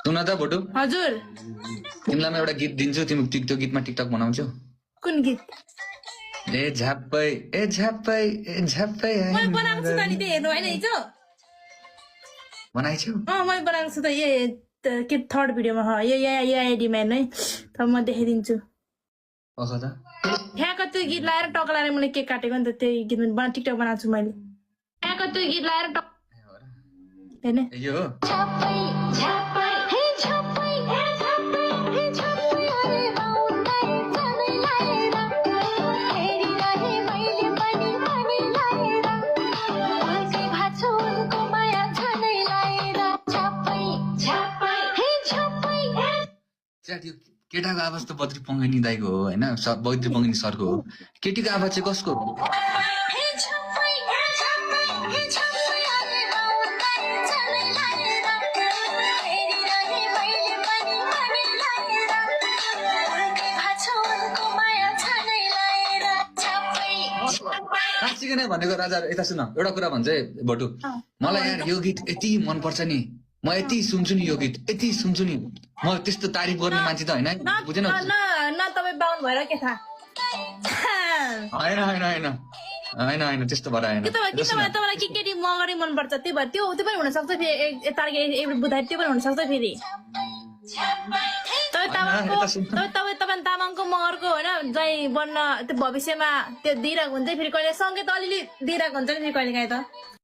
सुन त भोटु हजुर तिमीलाई म एउटा गीत दिन्छु तिमी त्यो गीतमा टिकटक बनाउँछौ कुन गीत ए झ्याप्पै मैले बनाएको छु त नि त्यो हेर्नु होइन हिजो बनाइछौ मैले बनाएको छु त के थर्ड भिडियोमा यो आइडीमा हेर्नु है त म देखाइदिन्छु अख त ठ्याक्क त्यो गीत लाएर टक लाएर मैले केक काटेको नि त त्यही गीतमा टिकटक बनाएको छु मैले ठ्याक्क त्यो गीत लाएर टक हेर्ने यो हो त्यो केटाको आवाज त बद्री पङ्गिनी दाईको हो होइन बद्री पङ्गिनी सरको हो केटीको आवाज चाहिँ कसको हो साँच्चीकै नै भनेको राजा यता सुन एउटा कुरा भन्छ है भोटु मलाई यार यो गीत यति मनपर्छ नि म यति सुन्छु नि यो गीत यति सुन्छु नि म त्यस्तो तारिफ गर्ने मान्छे त होइन बुझेन न तपाईँ बाहुन भएर के थाहा होइन त्यस्तो भएर होइन तपाईँलाई के केटी मगरी मनपर्छ त्यो भएर त्यो पनि हुनसक्छ फेरि एउटा बुधा त्यो पनि हुनसक्छ फेरि तपाईँ तामाङको मगरको होइन जै बन्न त्यो भविष्यमा त्यो दिइरहेको हुन्छ फेरि कहिले सँगै त अलिअलि दिइरहेको हुन्छ नि फेरि कहिले काहीँ त